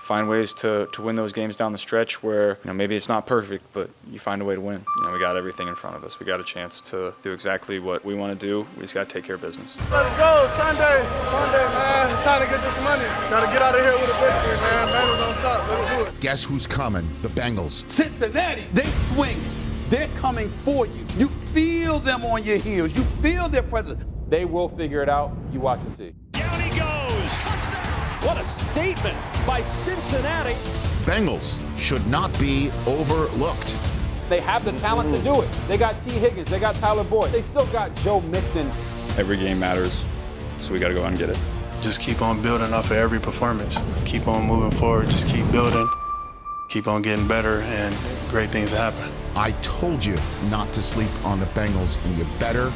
find ways to win those games down the stretch where, maybe it's not perfect, but you find a way to win. We got everything in front of us. We got a chance to do exactly what we want to do. We just got to take care of business. Let's go, Sunday, man. It's time to get this money. Got to get out of here with a victory, man. Bengals on top. Let's do it. Guess who's coming? The Bengals. Cincinnati, they swing. They're coming for you. You feel them on your heels. You feel their presence. They will figure it out. You watch and see. Down he goes. Touchdown. What a statement by Cincinnati. Bengals should not be overlooked. They have the talent to do it. They got T. Higgins. They got Tyler Boyd. They still got Joe Mixon. Every game matters, so we got to go out and get it. Just keep on building off of every performance. Keep on moving forward. Just keep building. Keep on getting better, and great things happen. I told you not to sleep on the Bengals, and you better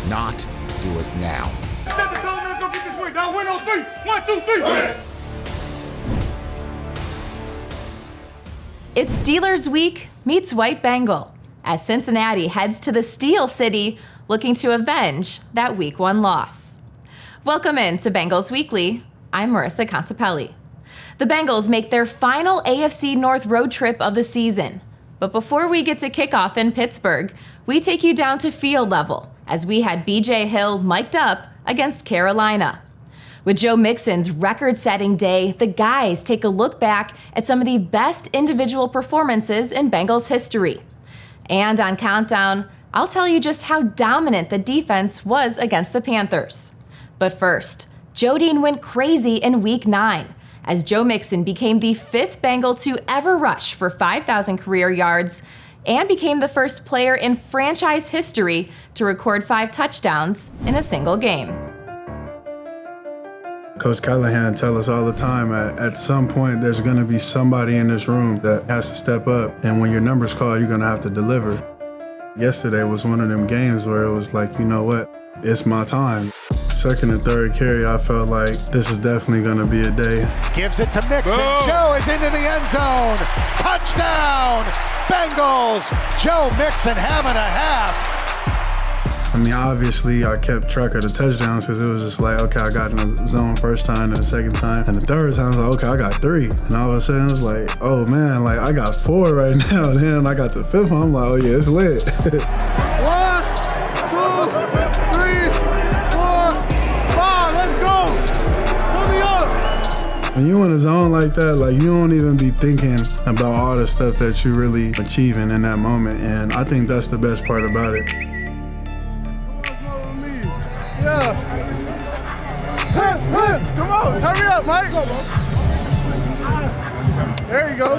not do it now. Set the tone, let's go get this way. Down, win on 3. 1, 2, 3. Right. It's Steelers Week meets White Bengal as Cincinnati heads to the Steel City looking to avenge that Week 1 loss. Welcome in to Bengals Weekly. I'm Marissa Contapelli. The Bengals make their final AFC North road trip of the season. But before we get to kickoff in Pittsburgh, we take you down to field level as we had BJ Hill mic'd up against Carolina. With Joe Mixon's record-setting day, the guys take a look back at some of the best individual performances in Bengals history. And on Countdown, I'll tell you just how dominant the defense was against the Panthers. But first, Joe Dean went crazy in Week 9, as Joe Mixon became the 5th Bengal to ever rush for 5,000 career yards and became the first player in franchise history to record 5 touchdowns in a single game. Coach Callahan tells us all the time, at some point there's going to be somebody in this room that has to step up, and when your number's called, you're going to have to deliver. Yesterday was one of them games where it was like, you know what, it's my time. Second and third carry, I felt like this is definitely going to be a day. Gives it to Mixon. Joe is into the end zone. Touchdown, Bengals. Joe Mixon having a half. I mean, obviously, I kept track of the touchdowns because it was just like, okay, I got in the zone first time and the second time. And the third time, I was like, okay, I got 3. And all of a sudden, it was like, oh, man, like, I got 4 right now. And then I got the 5th one. I'm like, oh, yeah, it's lit. 1, 2, 3, 4, 5. Let's go. Put me up. When you in a zone like that, like, you don't even be thinking about all the stuff that you're really achieving in that moment. And I think that's the best part about it. Yeah. Hey, come on, hurry up, Mike. There you go.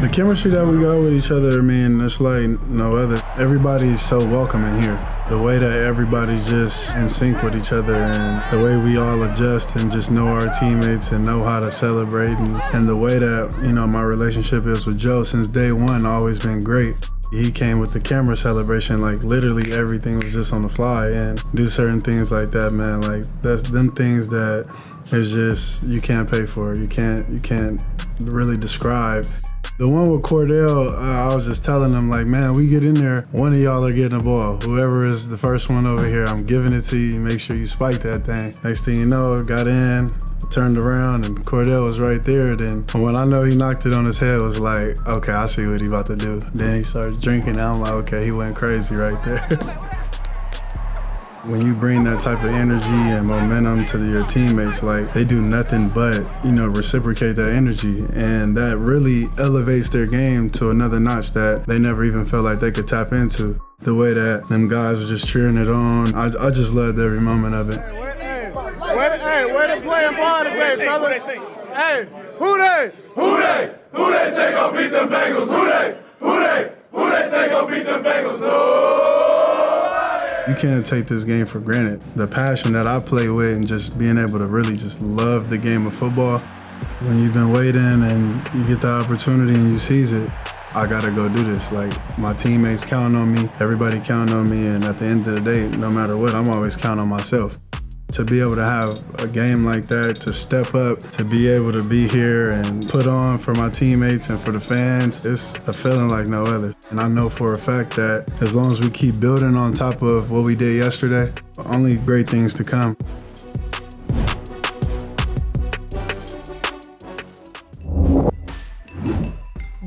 The chemistry that we got with each other, I mean, it's like no other. Everybody's so welcoming here. The way that everybody's just in sync with each other and the way we all adjust and just know our teammates and know how to celebrate and the way that, my relationship is with Joe since day one always been great. He came with the camera celebration, like literally everything was just on the fly, and do certain things like that, man. Like that's them things that is just, you can't pay for. You can't really describe. The one with Cordell, I was just telling him, like, man, we get in there, one of y'all are getting the ball. Whoever is the first one over here, I'm giving it to you. Make sure you spike that thing. Next thing you know, got in, turned around, and Cordell was right there. Then when I know he knocked it on his head, it was like, okay, I see what he about to do. Then he started drinking, and I'm like, okay, he went crazy right there. When you bring that type of energy and momentum to your teammates, like they do nothing but, reciprocate that energy. And that really elevates their game to another notch that they never even felt like they could tap into. The way that them guys were just cheering it on, I just loved every moment of it. Where they playing ball today, fellas? Hey, who they say gon' beat them Bengals? Who they say gon' beat them Bengals? You can't take this game for granted. The passion that I play with and just being able to really just love the game of football. When you've been waiting and you get the opportunity and you seize it, I gotta go do this. Like, my teammates count on me, everybody count on me, and at the end of the day, no matter what, I'm always counting on myself. To be able to have a game like that, to step up, to be able to be here and put on for my teammates and for the fans, it's a feeling like no other. And I know for a fact that as long as we keep building on top of what we did yesterday, only great things to come.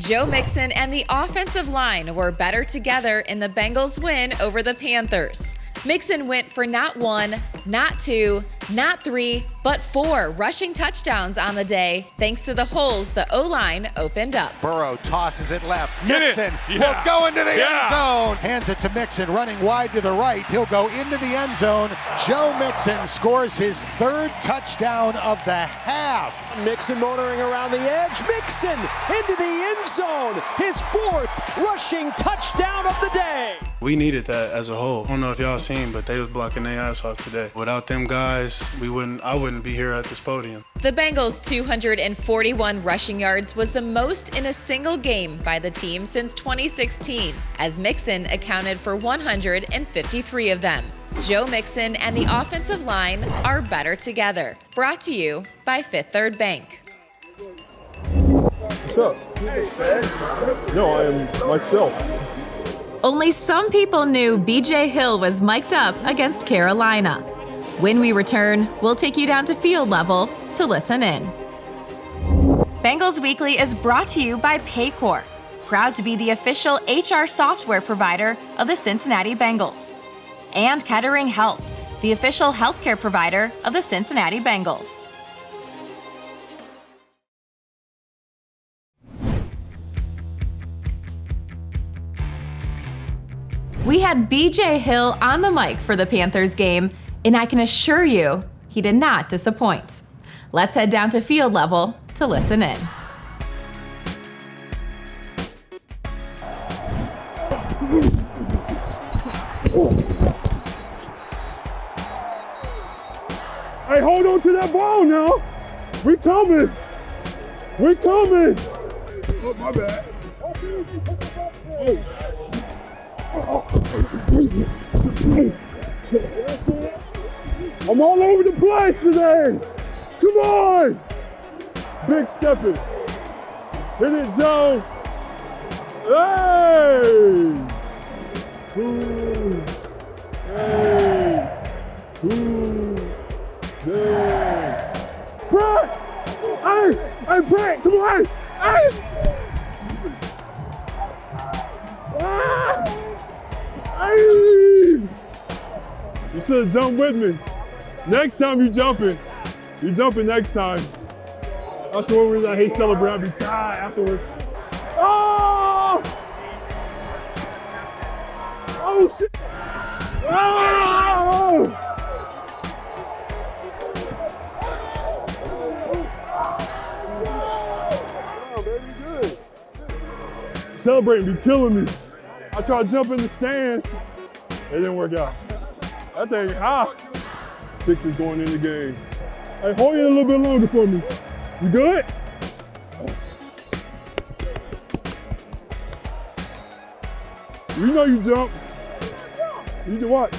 Joe Mixon and the offensive line were better together in the Bengals' win over the Panthers. Mixon went for not 1, not 2, not 3, but 4 rushing touchdowns on the day, thanks to the holes the O-line opened up. Burrow tosses it left. Get it. Mixon Yeah. will go into the Yeah. end zone. Hands it to Mixon, running wide to the right. He'll go into the end zone. Joe Mixon scores his 3rd touchdown of the half. Mixon motoring around the edge. Mixon into the end zone. His 4th rushing touchdown of the day. We needed that as a whole. I don't know if y'all seen, but they was blocking their ass off today. Without them guys, I wouldn't be here at this podium. The Bengals' 241 rushing yards was the most in a single game by the team since 2016, as Mixon accounted for 153 of them. Joe Mixon and the offensive line are better together. Brought to you by Fifth Third Bank. What's up? No, I am myself. Only some people knew BJ Hill was mic'd up against Carolina. When we return, we'll take you down to field level to listen in. Bengals Weekly is brought to you by Paycor, proud to be the official HR software provider of the Cincinnati Bengals. And Kettering Health, the official healthcare provider of the Cincinnati Bengals. We had BJ Hill on the mic for the Panthers game, and I can assure you, he did not disappoint. Let's head down to field level to listen in. Hey, hold on to that ball now. We coming. We coming. Oh, my bad. I'm all over the place today. Come on. Big stepping. Hit it, Joe. Hey. Ooh. Hey. Ooh. Yeah. Brett! Hey, Brett, come on! Hey! Ah! Hey! You should have jumped with me. Next time you jumping next time. That's the one reason I hate celebrating. I be tired afterwards. Oh! Oh shit! Oh! Celebrating be killing me. I tried to jump in the stands. It didn't work out. That thing high. 6 is going in the game. Hey, hold it a little bit longer for me. You good? You know you jump. You can watch.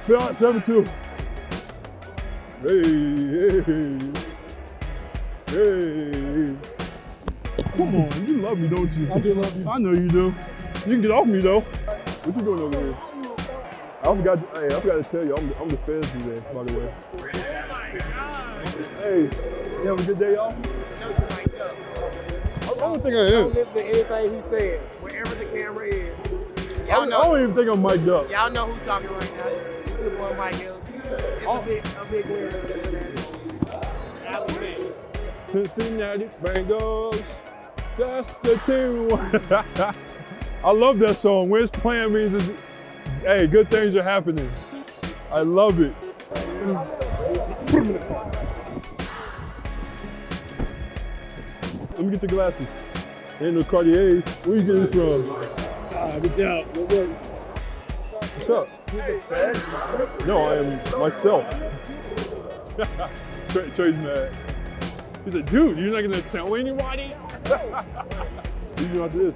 Fill out 7-2. Hey. Come on, you love me, don't you? I do love you. I know you do. You can get off me though. What you doing over here? I forgot to tell you, I'm the feds today, by the way. Hey, you have a good day, y'all? I don't think I am. Don't listen to anything he said, wherever the camera is. I don't even think I'm mic'd up. Y'all know who's talking right now. It's your boy Mike Hill. It's a big win for Cincinnati. Cincinnati Bengals, that's the team. I love that song. When it's playing means hey, good things are happening. I love it. Let me get the glasses. Ain't no Cartiers. Where you getting this from? Good job. Good work. What's up? No, I am myself. Trey's mad. He said, dude, you're not gonna tell anybody? You do after this.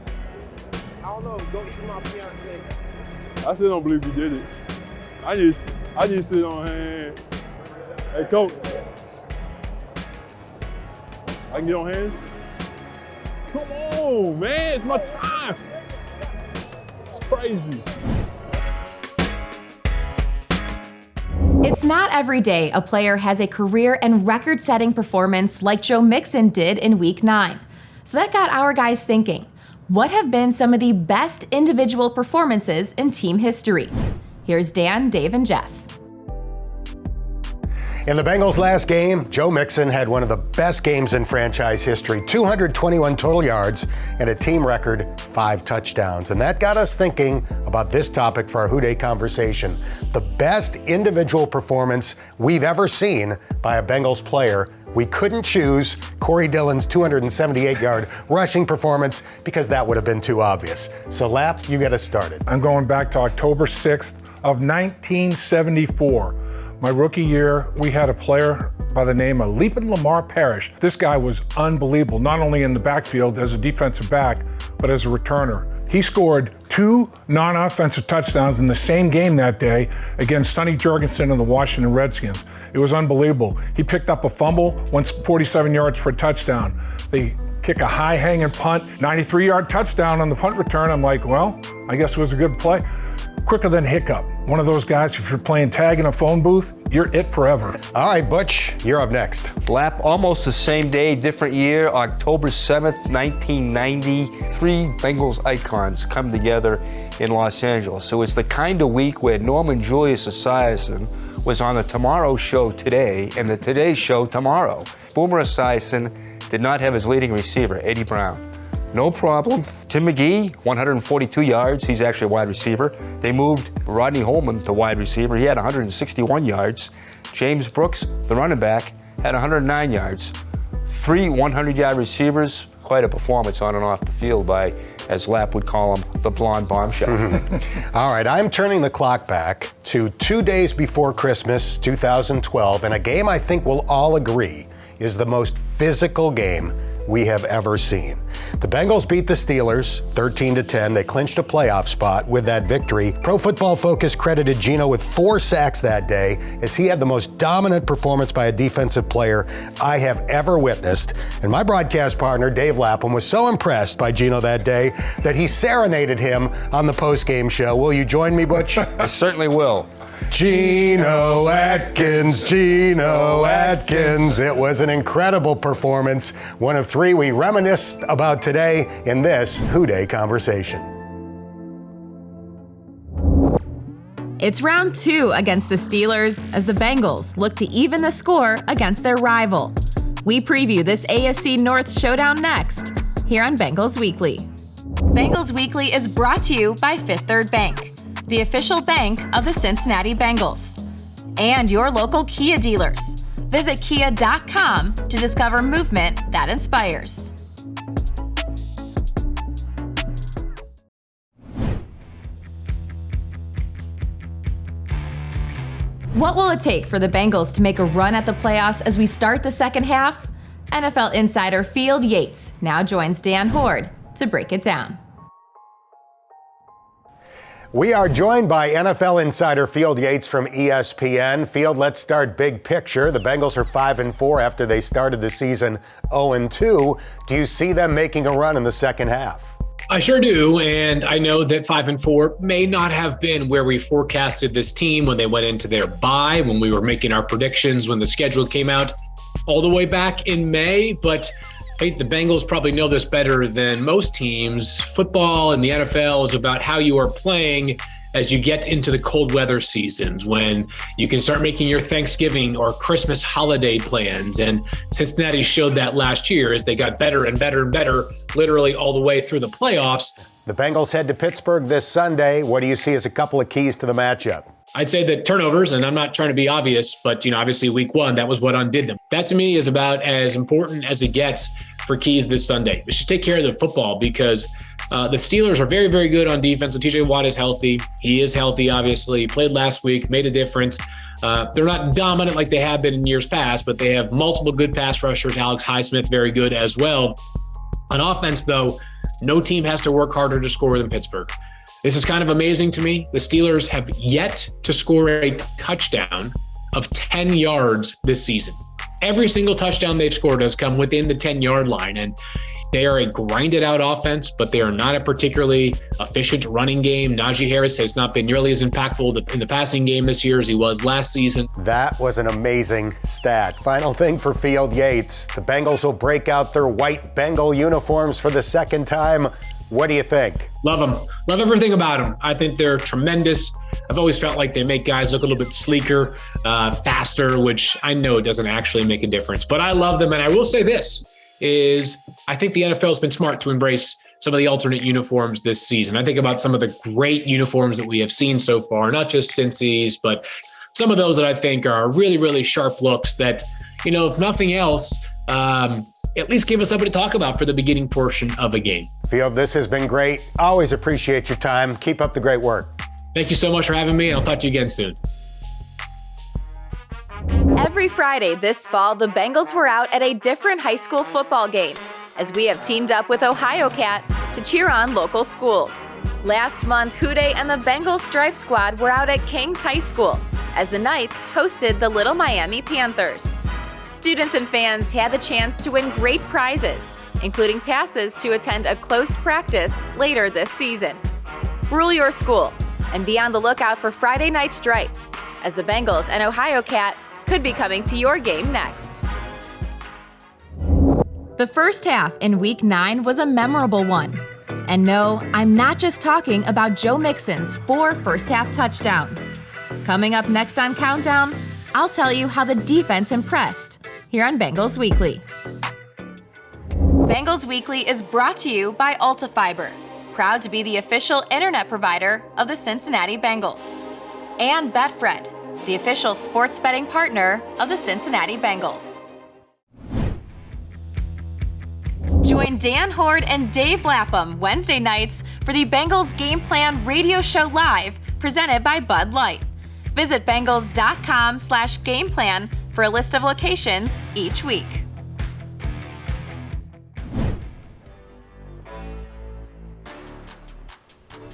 I don't know, go get my fiance. I still don't believe you did it. I just sit on hand. Hey, coach. I can get on hands? Come on, man, it's my time. It's crazy. It's not every day a player has a career and record-setting performance like Joe Mixon did in Week 9. So that got our guys thinking, what have been some of the best individual performances in team history? Here's Dan, Dave, and Jeff. In the Bengals' last game, Joe Mixon had one of the best games in franchise history, 221 total yards and a team record 5 touchdowns. And that got us thinking about this topic for our Who Dey conversation. The best individual performance we've ever seen by a Bengals player. We couldn't choose Corey Dillon's 278-yard rushing performance because that would have been too obvious. So, Lap, you get us started. I'm going back to October 6th of 1974. My rookie year, we had a player by the name of Leapin' Lamar Parrish. This guy was unbelievable, not only in the backfield as a defensive back, but as a returner. He scored 2 non-offensive touchdowns in the same game that day against Sonny Jurgensen and the Washington Redskins. It was unbelievable. He picked up a fumble, went 47 yards for a touchdown. They kick a high-hanging punt, 93-yard touchdown on the punt return. I'm like, well, I guess it was a good play. Quicker than hiccup. One of those guys, if you're playing tag in a phone booth, you're it forever. All right, Butch, you're up next. Lap, almost the same day, different year, October 7th, 1990. 3 Bengals icons come together in Los Angeles. So it's the kind of week where Norman Julius Esiason was on the Tomorrow Show today and the Today Show tomorrow. Boomer Esiason did not have his leading receiver, Eddie Brown. No problem. Tim McGee, 142 yards. He's actually a wide receiver. They moved Rodney Holman to wide receiver. He had 161 yards. James Brooks, the running back, had 109 yards. 3 100-yard receivers. Quite a performance on and off the field by, as Lap would call him, the blonde bombshell. All right, I'm turning the clock back to 2 days before Christmas, 2012, and a game I think we'll all agree is the most physical game we have ever seen. The Bengals beat the Steelers 13-10. They clinched a playoff spot with that victory. Pro Football Focus credited Geno with 4 sacks that day, as he had the most dominant performance by a defensive player I have ever witnessed. And my broadcast partner, Dave Lapham, was so impressed by Geno that day that he serenaded him on the postgame show. Will you join me, Butch? I certainly will. Geno Atkins, Geno Atkins. It was an incredible performance. One of 3 we reminisce about today in this Who Dey conversation. It's round 2 against the Steelers as the Bengals look to even the score against their rival. We preview this AFC North showdown next, here on Bengals Weekly. Bengals Weekly is brought to you by Fifth Third Bank, the official bank of the Cincinnati Bengals, and your local Kia dealers. Visit kia.com to discover movement that inspires. What will it take for the Bengals to make a run at the playoffs as we start the second half? NFL insider Field Yates now joins Dan Horde to break it down. We are joined by NFL insider Field Yates from ESPN. Field, let's start big picture. The Bengals are 5-4 after they started the season 0-2. Do you see them making a run in the second half? I sure do, and I know that 5-4 may not have been where we forecasted this team when they went into their bye, when we were making our predictions, when the schedule came out all the way back in May, but hey, the Bengals probably know this better than most teams. Football in the NFL is about how you are playing as you get into the cold weather seasons, when you can start making your Thanksgiving or Christmas holiday plans. And Cincinnati showed that last year as they got better and better and better, literally all the way through the playoffs. The Bengals head to Pittsburgh this Sunday. What do you see as a couple of keys to the matchup? I'd say that turnovers, and I'm not trying to be obvious, but obviously week 1, that was what undid them. That to me is about as important as it gets for keys this Sunday. Let's just take care of the football, because the Steelers are very, very good on defense. So TJ Watt is healthy. He is healthy, obviously. He played last week, made a difference. They're not dominant like they have been in years past, but they have multiple good pass rushers. Alex Highsmith, very good as well. On offense, though, no team has to work harder to score than Pittsburgh. This is kind of amazing to me. The Steelers have yet to score a touchdown of 10 yards this season. Every single touchdown they've scored has come within the 10-yard line. And They are a grinded out offense, but they are not a particularly efficient running game. Najee Harris has not been nearly as impactful in the passing game this year as he was last season. That was an amazing stat. Final thing for Field Yates. The Bengals will break out their white Bengal uniforms for the second time. What do you think? Love them. Love everything about them. I think they're tremendous. I've always felt like they make guys look a little bit sleeker, faster, which I know doesn't actually make a difference. But I love them. And I will say this is I think the NFL has been smart to embrace some of the alternate uniforms this season. I think about some of the great uniforms that we have seen so far, not just Cincy's, but some of those that I think are really, really sharp looks that, you know, if nothing else, at least give us something to talk about for the beginning portion of a game. Field, this has been great. Always appreciate your time. Keep up the great work. Thank you so much for having me, and I'll talk to you again soon. Every Friday this fall, the Bengals were out at a different high school football game, as we have teamed up with Ohio Cat to cheer on local schools. Last month, Houday and the Bengals Stripe Squad were out at Kings High School, as the Knights hosted the Little Miami Panthers. Students and fans had the chance to win great prizes, including passes to attend a closed practice later this season. Rule your school and be on the lookout for Friday Night Stripes, as the Bengals and Ohio Cat could be coming to your game next. The first half in Week 9 was a memorable one. And no, I'm not just talking about Joe Mixon's 4 first-half touchdowns. Coming up next on Countdown, I'll tell you how the defense impressed here on Bengals Weekly. Bengals Weekly is brought to you by AltaFiber, proud to be the official internet provider of the Cincinnati Bengals. And Betfred, the official sports betting partner of the Cincinnati Bengals. Join Dan Horde and Dave Lapham Wednesday nights for the Bengals Game Plan radio show live, presented by Bud Light. Visit Bengals.com/gameplan for a list of locations each week.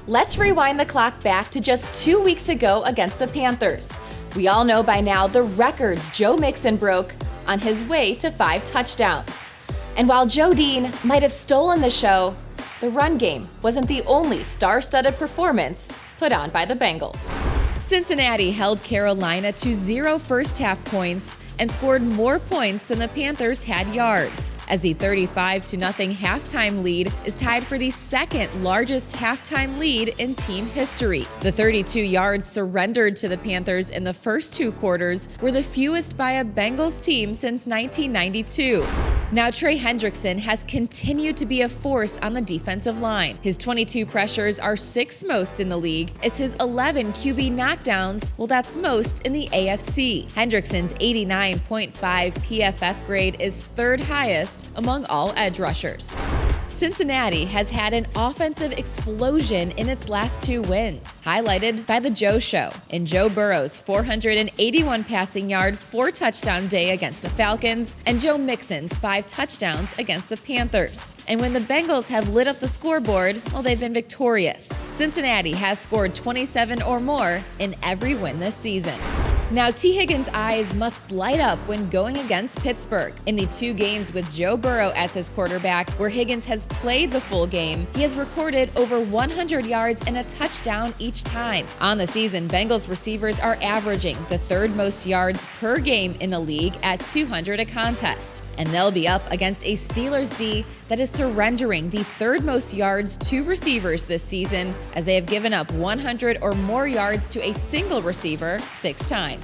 Let's rewind the clock back to just 2 weeks ago against the Panthers. We all know by now the records Joe Mixon broke on his way to 5 touchdowns. And while Joe Dean might have stolen the show, the run game wasn't the only star-studded performance put on by the Bengals. Cincinnati held Carolina to 0 first-half points and scored more points than the Panthers had yards, as the 35-0 halftime lead is tied for the second largest halftime lead in team history. The 32 yards surrendered to the Panthers in the first 2 quarters were the fewest by a Bengals team since 1992. Now, Trey Hendrickson has continued to be a force on the defensive line. His 22 pressures are 6th most in the league, as his 11 QB knockdowns, well, that's most in the AFC. Hendrickson's 89.5 PFF grade is 3rd highest among all edge rushers. Cincinnati has had an offensive explosion in its last 2 wins, highlighted by the Joe Show in Joe Burrow's 481 passing yard, 4 touchdown day against the Falcons, and Joe Mixon's 5 touchdowns against the Panthers. And when the Bengals have lit up the scoreboard, well, they've been victorious. Cincinnati has scored 27 or more in every win this season. Now, T. Higgins' eyes must light up when going against Pittsburgh. In the 2 games with Joe Burrow as his quarterback, where Higgins has played the full game, he has recorded over 100 yards and a touchdown each time. On the season, Bengals receivers are averaging the 3rd most yards per game in the league at 200 a contest. And they'll be up against a Steelers D that is surrendering the 3rd most yards to receivers this season, as they have given up 100 or more yards to a single receiver 6 times.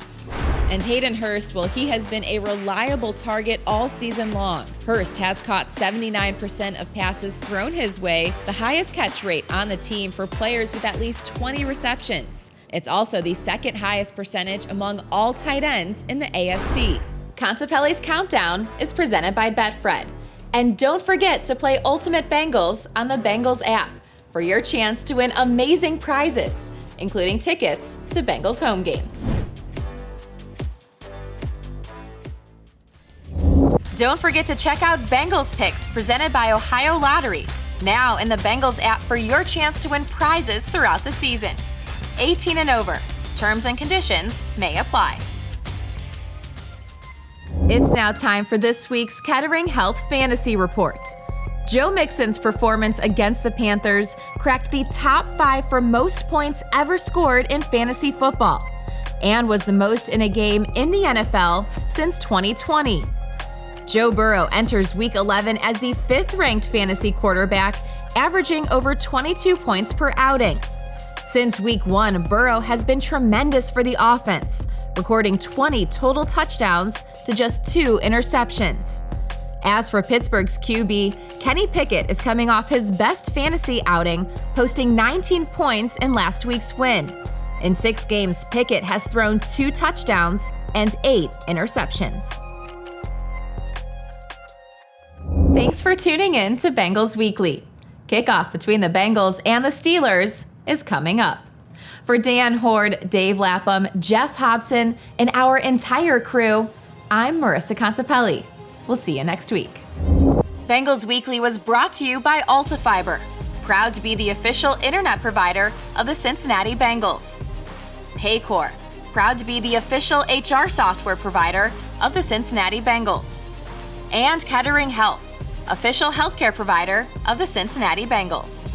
And Hayden Hurst, well, he has been a reliable target all season long. Hurst has caught 79% of passes thrown his way, the highest catch rate on the team for players with at least 20 receptions. It's also the 2nd highest percentage among all tight ends in the AFC. Contepelli's Countdown is presented by Betfred. And don't forget to play Ultimate Bengals on the Bengals app for your chance to win amazing prizes, including tickets to Bengals home games. Don't forget to check out Bengals Picks presented by Ohio Lottery, now in the Bengals app for your chance to win prizes throughout the season. 18 and over. Terms and conditions may apply. It's now time for this week's Kettering Health Fantasy Report. Joe Mixon's performance against the Panthers cracked the top 5 for most points ever scored in fantasy football, and was the most in a game in the NFL since 2020. Joe Burrow enters Week 11 as the 5th-ranked fantasy quarterback, averaging over 22 points per outing. Since Week 1, Burrow has been tremendous for the offense, recording 20 total touchdowns to just 2 interceptions. As for Pittsburgh's QB, Kenny Pickett is coming off his best fantasy outing, posting 19 points in last week's win. In 6 games, Pickett has thrown 2 touchdowns and 8 interceptions. Thanks for tuning in to Bengals Weekly. Kickoff between the Bengals and the Steelers is coming up. For Dan Horde, Dave Lapham, Jeff Hobson, and our entire crew, I'm Marissa Contapelli. We'll see you next week. Bengals Weekly was brought to you by Altifiber, proud to be the official internet provider of the Cincinnati Bengals. Paycor, proud to be the official HR software provider of the Cincinnati Bengals. And Kettering Health, official healthcare provider of the Cincinnati Bengals.